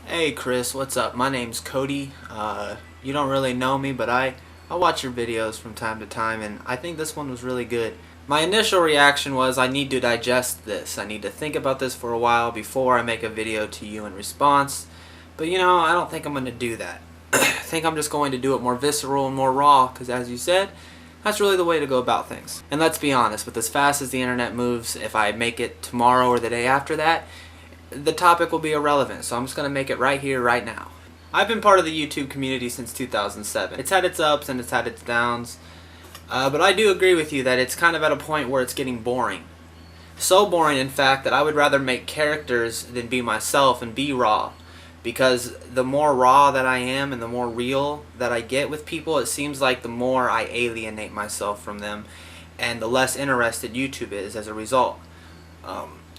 Hey Chris, what's up? My name's Cody. You don't really know me, but I watch your videos from time to time, and I think this one was really good. My initial reaction was I need to digest this. I need to think about this for a while before I make a video to you in response. But I don't think I'm going to do that. I think I'm just going to do it more visceral and more raw, because as you said, that's really the way to go about things. And let's be honest, with as fast as the internet moves, if I make it tomorrow or the day after that, the topic will be irrelevant, so I'm just going to make it right here, right now. I've been part of the YouTube community since 2007. It's had its ups and it's had its downs, but I do agree with you that it's kind of at a point where it's getting boring. So boring, in fact, that I would rather make characters than be myself and be raw. Because the more raw that I am and the more real that I get with people, it seems like the more I alienate myself from them and the less interested YouTube is as a result.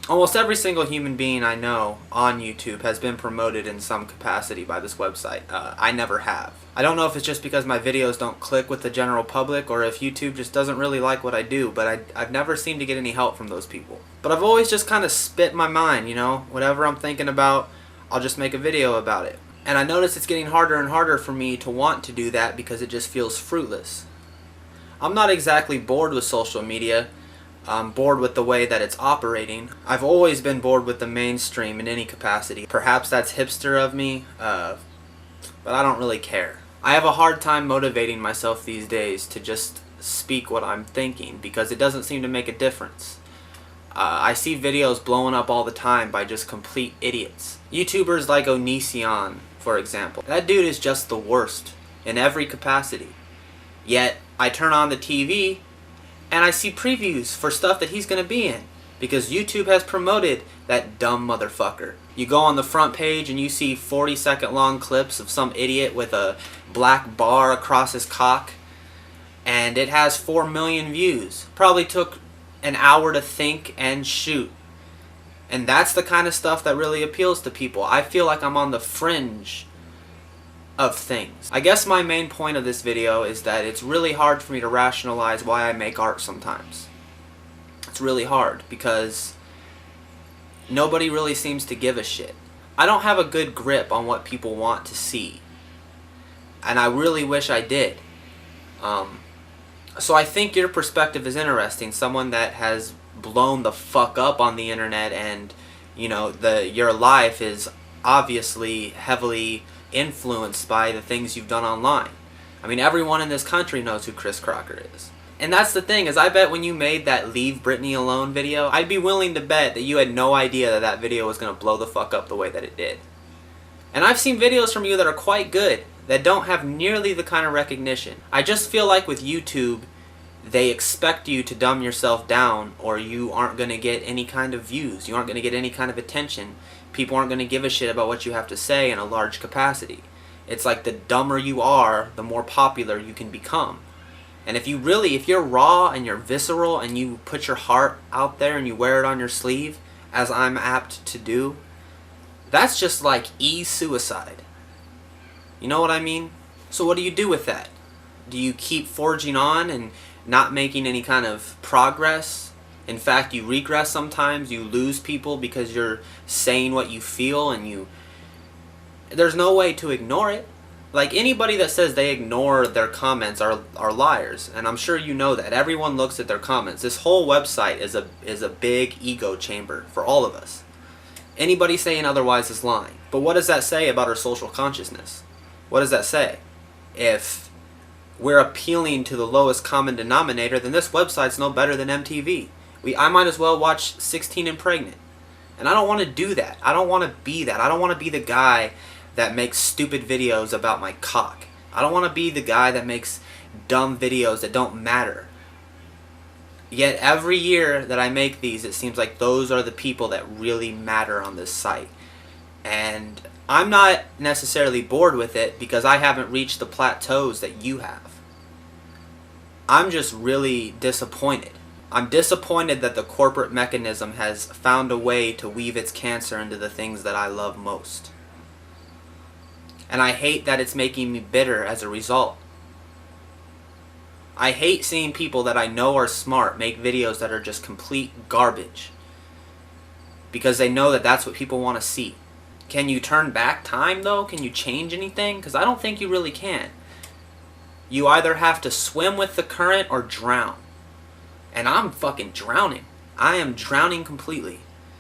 Almost every single human being I know on YouTube has been promoted in some capacity by this website. I never have. I don't know if it's just because my videos don't click with the general public or if YouTube just doesn't really like what I do, but I've never seemed to get any help from those people. But I've always just kind of spit my mind, whatever I'm thinking about, I'll just make a video about it. And I notice it's getting harder and harder for me to want to do that because it just feels fruitless. I'm not exactly bored with social media. I'm bored with the way that it's operating. I've always been bored with the mainstream in any capacity. Perhaps that's hipster of me, but I don't really care. I have a hard time motivating myself these days to just speak what I'm thinking because it doesn't seem to make a difference. I see videos blowing up all the time by just complete idiots. YouTubers like Onision, for example. That dude is just the worst in every capacity. Yet, I turn on the TV and I see previews for stuff that he's going to be in because YouTube has promoted that dumb motherfucker. You go on the front page and you see 40-second long clips of some idiot with a black bar across his cock and it has 4 million views. Probably took an hour to think and shoot. And that's the kind of stuff that really appeals to people. I feel like I'm on the fringe of things. I guess my main point of this video is that it's really hard for me to rationalize why I make art sometimes. It's really hard because nobody really seems to give a shit. I don't have a good grip on what people want to see. And I really wish I did. So I think your perspective is interesting. Someone that has blown the fuck up on the internet and, your life is obviously heavily influenced by the things you've done online. I mean, everyone in this country knows who Chris Crocker is. And that's the thing, is I bet when you made that Leave Britney Alone video, I'd be willing to bet that you had no idea that that video was going to blow the fuck up the way that it did. And I've seen videos from you that are quite good, that don't have nearly the kind of recognition. I just feel like with YouTube, they expect you to dumb yourself down or you aren't going to get any kind of views. You aren't going to get any kind of attention. People aren't going to give a shit about what you have to say in a large capacity. It's like the dumber you are, the more popular you can become. And if you're raw and you're visceral and you put your heart out there and you wear it on your sleeve, as I'm apt to do, that's just like suicide. You know what I mean? So what do you do with that? Do you keep forging on and not making any kind of progress? In fact, you regress sometimes, you lose people because you're saying what you feel and there's no way to ignore it. Like, anybody that says they ignore their comments are liars, and I'm sure you know that. Everyone looks at their comments. This whole website is a big ego chamber for all of us. Anybody saying otherwise is lying. But what does that say about our social consciousness? What does that say? If we're appealing to the lowest common denominator, then this website's no better than MTV. I might as well watch 16 and Pregnant. And I don't want to do that. I don't want to be that. I don't want to be the guy that makes stupid videos about my cock. I don't want to be the guy that makes dumb videos that don't matter. Yet every year that I make these, it seems like those are the people that really matter on this site. And I'm not necessarily bored with it because I haven't reached the plateaus that you have. I'm just really disappointed. I'm disappointed that the corporate mechanism has found a way to weave its cancer into the things that I love most. And I hate that it's making me bitter as a result. I hate seeing people that I know are smart make videos that are just complete garbage. Because they know that that's what people want to see. Can you turn back time, though? Can you change anything? Because I don't think you really can. You either have to swim with the current or drown. And I'm fucking drowning. I am drowning completely.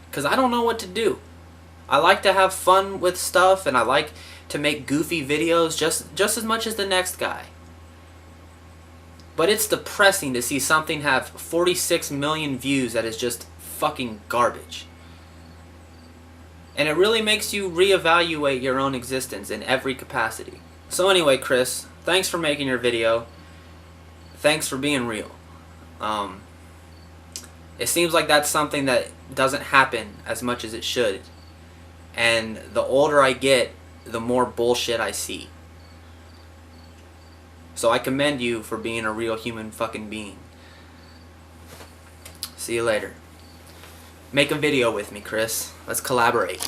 Because I don't know what to do. I like to have fun with stuff, and I like to make goofy videos just as much as the next guy. But it's depressing to see something have 46 million views that is just fucking garbage. And it really makes you reevaluate your own existence in every capacity. So anyway, Chris, thanks for making your video. Thanks for being real. It seems like that's something that doesn't happen as much as it should. And the older I get, the more bullshit I see. So I commend you for being a real human fucking being. See you later. Make a video with me, Chris. Let's collaborate.